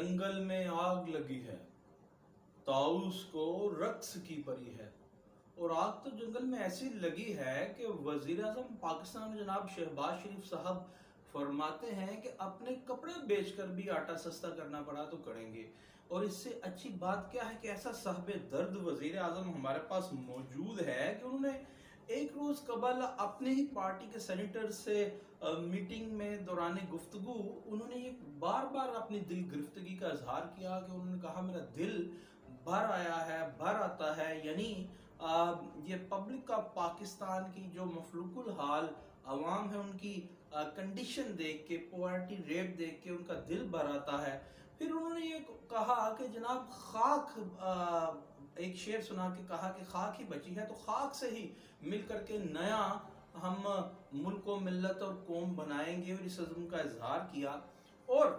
जंगल में आग लगी है, ताउस को रक्स की परी है। और आग तो जंगल में ऐसी लगी है कि वजीर आजम पाकिस्तान में जनाब शहबाज शरीफ साहब फरमाते हैं कि अपने कपड़े बेचकर भी आटा सस्ता करना पड़ा तो करेंगे। और इससे अच्छी बात क्या है कि ऐसा साहब दर्द वजीर आजम हमारे पास मौजूद है कि उन्होंने एक रोज कबल अपने ही पार्टी के सेनेटर से मीटिंग में दौरान गुफ्तगू उन्होंने ये बार बार अपनी दिल गिरफ्तगी का इजहार किया कि उन्होंने कहा मेरा दिल भर आया है, भर आता है। यानी ये पब्लिक का पाकिस्तान की जो मफलूकुल हाल अवाम है उनकी कंडीशन देख के, पॉवर्टी रेट देख के उनका दिल भर आता है। फिर उन्होंने ये कहा कि जनाब खाक, एक शेर सुना के कहा कि खाक ही बची है तो खाक से ही मिल करके नया हम मुल्क व मिल्लत और कौम बनाएंगे, और इस अज़्म का इजहार किया। और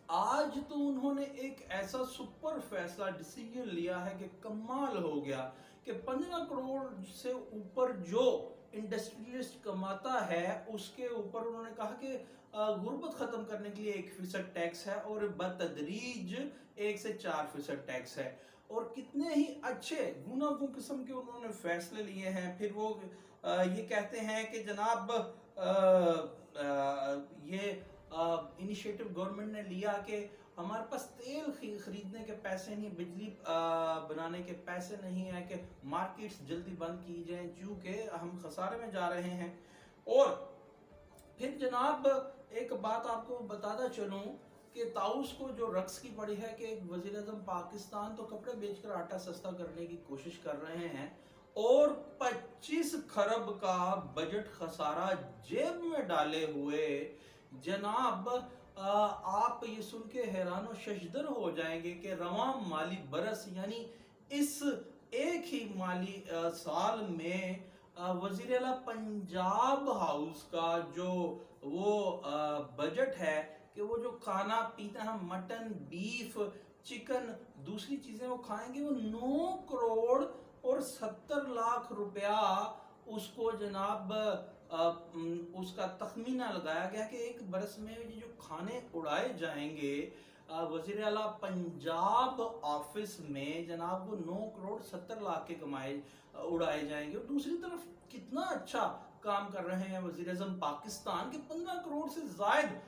आज तो उन्होंने एक ऐसा सुपर फैसला डिसीजन लिया है कि कमाल हो गया कि 15 करोड़ से ऊपर जो इंडस्ट्रियलिस्ट कमाता है उसके ऊपर उन्होंने कहा कि गुर्बत खत्म करने के लिए 1% टैक्स है और बतदरीज 1 से 4% टैक्स है। और कितने ही अच्छे गुनागुं किस्म के उन्होंने फैसले लिए हैं। फिर वो ये कहते हैं कि जनाब ये इनिशिएटिव गवर्नमेंट ने लिया कि हमारे पास तेल खरीदने के पैसे नहीं, बिजली बनाने के पैसे नहीं है कि मार्केट्स जल्दी बंद की जाएं क्योंकि हम खसारे में जा रहे हैं। और फिर जनाब एक बात आपको बताता चलूं कि ताउस को जो रक्स की पड़ी है कि एक वजीर आजम पाकिस्तान तो कपड़े बेचकर आटा सस्ता करने की कोशिश कर रहे हैं और 25 खरब का बजट खसारा जेब में डाले हुए जनाब आप ये सुन के हैरान और शशदर हो जाएंगे कि रवां माली बरस यानी इस एक ही माली साल में वजीर आला पंजाब हाउस का जो वो बजट है कि वो जो खाना पीना है, मटन, बीफ, चिकन, दूसरी चीजें वो खाएंगे, वो 9 करोड़ और 70 लाख रुपया उसको जनाब उसका तखमीना लगाया गया कि एक बरस में ये जो खाने उड़ाए जाएंगे वजीर आला पंजाब ऑफिस में जनाब वो 9 करोड़ 70 लाख के कमाए उड़ाए जाएंगे। और दूसरी तरफ कितना अच्छा काम कर रहे हैं वजीर आजम पाकिस्तान के 15 करोड़ से जायद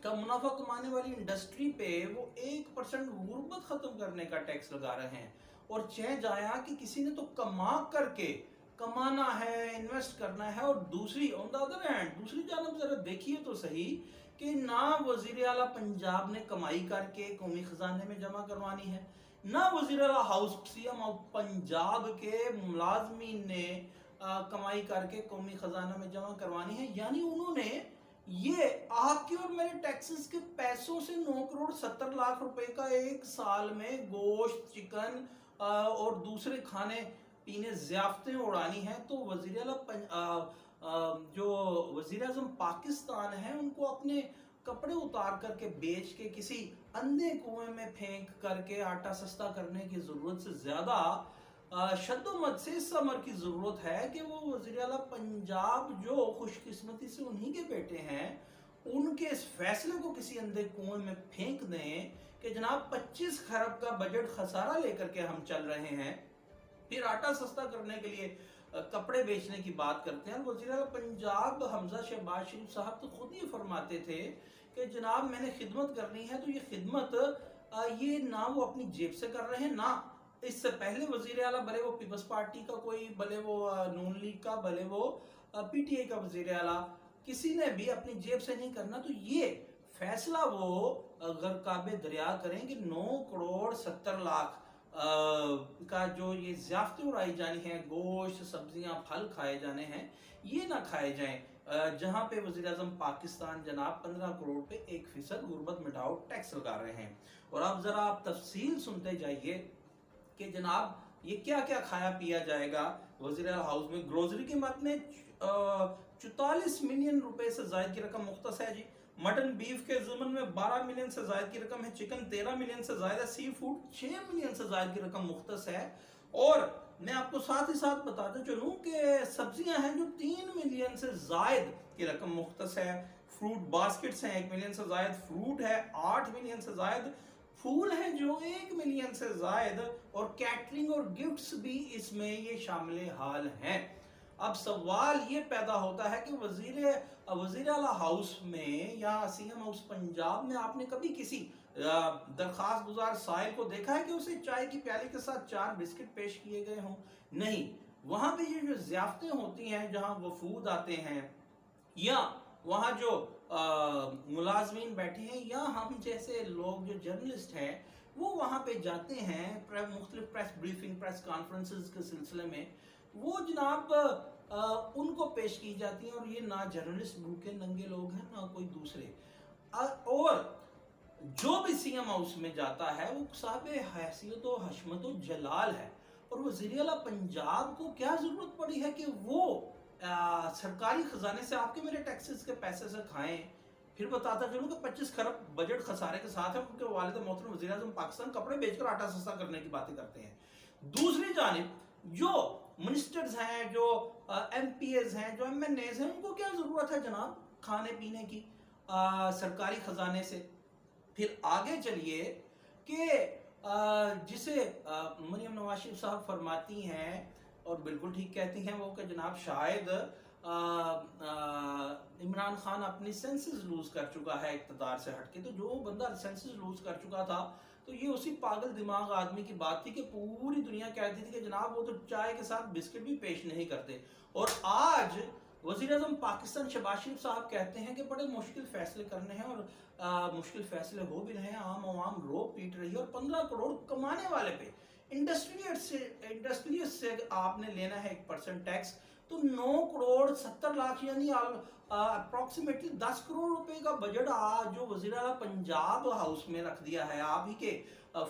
का मुनाफा कमाने वाली इंडस्ट्री पे वो 1% गुर्बत खत्म करने का टैक्स लगा रहे हैं। और चाहे जाया कि किसी ने तो कमा करके कमाना है, इन्वेस्ट करना है। और दूसरी ऑन द अदर हैंड दूसरी जानब जरा देखिए तो सही कि ना वजीर आला पंजाब ने कमाई करके कौमी खजाने में जमा करवानी है, ना वजीर आला हाउस सीएम ऑफ पंजाब के मुलाजमीन ने कमाई करके कौमी खजाना में जमा करवानी है। यानी उन्होंने ये आपके और मेरे टैक्सेस के पैसों से 9 करोड़ 70 लाख रुपए का एक साल में गोश्त, चिकन और दूसरे खाने पीने ज़ियाफ़तें उड़ानी है। तो वज़ीर आला जो वज़ीर आज़म पाकिस्तान है उनको अपने कपड़े उतार करके बेच के किसी अंधे कुएं में फेंक करके आटा सस्ता करने की ज़रूरत से ज़्यादा शद्दोमत से इस अमर की ज़रूरत है कि वो वज़ीर आला पंजाब जो खुशकिस्मती से उन्हीं के बेटे हैं उनके इस फैसले को किसी अंधे कुएं में फेंक दें कि जनाब 25 खरब का बजट खसारा लेकर के हम चल रहे हैं, फिर आटा सस्ता करने के लिए कपड़े बेचने की बात करते हैं। वज़ीर आला पंजाब हमजा शहबाज शरीफ साहब तो खुद ही फरमाते थे कि जनाब मैंने खिदमत करनी है तो ये खिदमत ये ना वो अपनी जेब से कर रहे हैं, ना इससे पहले वज़ीर आला भले वो पीपल्स पार्टी का कोई, भले वो नून लीग का, भले वो पीटीआई का वज़ीर आला, किसी ने भी अपनी जेब से नहीं करना। तो ये फैसला वो अगर काबे दरिया करें कि 9 करोड़ 70 लाख का जो ये ज़ियाफ़तें उड़ाई जानी है, गोश्त, सब्जियां, फल खाए जाने हैं, ये ना खाए जाएं जहां पे वज़ीर आज़म पाकिस्तान जनाब 15 करोड़ पे 1% गुर्बत मिटाओ टैक्स लगा रहे हैं। और अब जरा आप तफसील सुनते जाइए कि जनाब ये क्या क्या खाया पिया जाएगा। वज़ीर आला हाउस में ग्रोसरी की मद में 44 मिलियन रुपए से जायद की रकम मुख्तस है जी। मटन बीफ के ज़मन में 12 मिलियन से जायद की रकम है, चिकन 13 मिलियन से जायद है, सी फूड 6 मिलियन से जायद की रकम मुख्तस है। और मैं आपको साथ ही साथ बताते चलूं कि सब्जियां हैं जो 3 मिलियन से जायद की रकम मुख्तस है। فروٹ باسکٹس ہیں 1 ملین سے زائد، فروٹ ہے 8 ملین سے زائد، پھول ہیں جو 1 ملین سے زائد، اور کیٹرنگ اور گفٹس بھی اس میں یہ شامل حال ہیں۔ اب سوال یہ پیدا ہوتا ہے کہ وزیر اعلیٰ ہاؤس میں یا سی ایم ہاؤس پنجاب میں آپ نے کبھی کسی درخواست گزار سائل کو دیکھا ہے کہ اسے چائے کی پیالے کے ساتھ 4 بسکٹ پیش کیے گئے ہوں؟ نہیں۔ وہاں پہ یہ جو ضیافتیں ہوتی ہیں جہاں وفود آتے ہیں یا وہاں جو ملازمین بیٹھے ہیں یا ہم جیسے لوگ جو جرنلسٹ ہیں وہ وہاں پہ جاتے ہیں مختلف پریس بریفنگ پریس کانفرنسز کے سلسلے میں، وہ جناب ان کو پیش کی جاتی ہیں، اور یہ نہ جرنلسٹ بھوکے ننگے لوگ ہیں نہ کوئی دوسرے، اور جو بھی سی ایم ہاؤس میں جاتا ہے وہ صاحب حیثیت و حشمت و جلال ہے، اور وزیر اعلیٰ پنجاب کو کیا ضرورت پڑی ہے کہ وہ سرکاری خزانے سے آپ کے میرے ٹیکسز کے پیسے سے کھائیں۔ پھر بتاتا چلوں کہ 25 خرب بجٹ خسارے کے ساتھ ہے، کیونکہ والد محترم وزیر اعظم پاکستان کپڑے بیچ کر آٹا سستا کرنے کی باتیں کرتے ہیں۔ دوسری جانب جو منسٹرز ہیں، جو ایم پی ایز ہیں، جو ایم این ایز ہیں، ان کو کیا ضرورت ہے جناب کھانے پینے کی سرکاری خزانے سے؟ پھر آگے چلیے کہ جسے مریم نواز شریف صاحب فرماتی ہیں اور بالکل ٹھیک کہتی ہیں وہ کہ جناب شاید عمران خان اپنی سینسز لوز کر چکا ہے اقتدار سے ہٹ کے، تو جو بندہ سینسز لوز کر چکا تھا تو یہ اسی پاگل دماغ آدمی کی بات تھی کہ پوری دنیا کہتی تھی کہ جناب وہ تو چائے کے ساتھ بسکٹ بھی پیش نہیں کرتے، اور آج وزیر اعظم پاکستان شہباز شریف صاحب کہتے ہیں کہ بڑے مشکل فیصلے کرنے ہیں، اور مشکل فیصلے ہو بھی رہے ہیں، عوام رو پیٹ رہی ہے، اور 15 کروڑ کمانے والے پہ انڈسٹریٹ سے آپ نے لینا ہے 1% ٹیکس، تو 9 کروڑ 70 لاکھ یعنی اپروکسیمیٹلی 10 کروڑ روپے کا بجٹ آج جو وزیر اعلیٰ پنجاب ہاؤس میں رکھ دیا ہے آپ ہی کے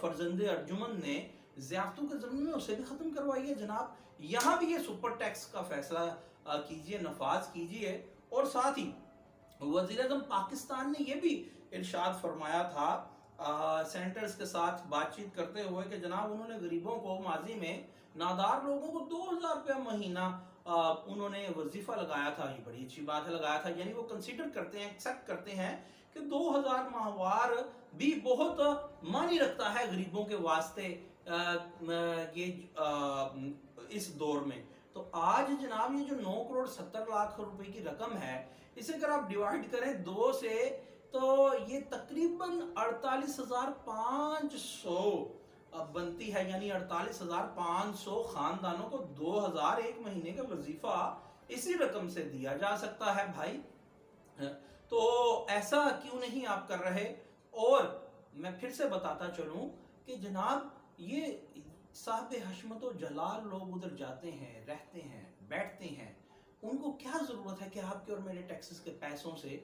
فرزند ارجمن نے ضیافتوں کے ضمن میں، اسے بھی ختم کروائیے جناب۔ یہاں بھی یہ سپر ٹیکس کا فیصلہ کیجئے، نفاذ کیجئے، اور ساتھ ہی وزیر اعظم پاکستان نے یہ بھی ارشاد فرمایا تھا سینٹرز کے ساتھ بات چیت کرتے ہوئے کہ جناب انہوں نے غریبوں کو ماضی میں نادار لوگوں کو 2000 روپیہ مہینہ انہوں نے وظیفہ لگایا تھا، یہ بڑی اچھی بات ہے لگایا تھا، یعنی وہ کنسیڈر کرتے ہیں، ایکسپٹ کرتے ہیں کہ 2000 ماہوار بھی بہت معنی رکھتا ہے غریبوں کے واسطے یہ اس دور میں۔ تو آج جناب یہ جو 9 کروڑ 70 لاکھ روپے کی رقم ہے، اسے اگر آپ ڈیوائیڈ کریں 2 سے تو یہ تقریباً 48,500 بنتی ہے، یعنی 48,500 خاندانوں کو 2000 ایک مہینے کا وظیفہ اسی رقم سے دیا جا سکتا ہے بھائی۔ تو ایسا کیوں نہیں آپ کر رہے؟ اور میں پھر سے بتاتا چلوں کہ جناب یہ صاحب حشمت و جلال لوگ ادھر جاتے ہیں، رہتے ہیں، بیٹھتے ہیں، ان کو کیا ضرورت ہے کہ آپ کے اور میرے ٹیکسز کے پیسوں سے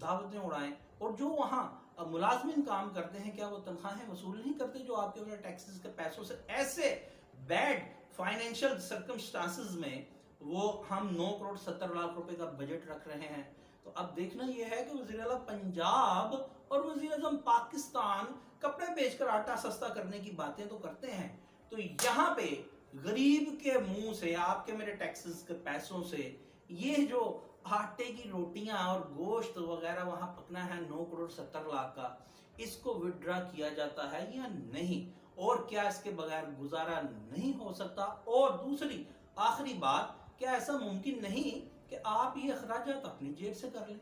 دعوتیں اڑائیں؟ اور جو وہاں ملازمین کام کرتے ہیں کیا وہ تنخواہیں وصول نہیں کرتے جو آپ کے اور میرے ٹیکسز کے پیسوں سے ایسے بیڈ فائنینشل سرکمسٹانسز میں وہ ہم 9 کروڑ 70 لاکھ روپے کا بجٹ رکھ رہے ہیں؟ تو اب دیکھنا یہ ہے کہ وزیر اعلیٰ پنجاب اور وزیر اعظم پاکستان کپڑے بیچ کر آٹا سستا کرنے کی باتیں تو کرتے ہیں، تو یہاں پہ غریب کے منہ سے آپ کے میرے ٹیکسز کے پیسوں سے یہ جو آٹے کی روٹیاں اور گوشت وغیرہ وہاں پکنا ہے 9 کروڑ 70 لاکھ کا، اس کو وڈرا کیا جاتا ہے یا نہیں؟ اور کیا اس کے بغیر گزارا نہیں ہو سکتا؟ اور دوسری آخری بات، کیا ایسا ممکن نہیں کہ آپ یہ اخراجات اپنی جیب سے کر لیں؟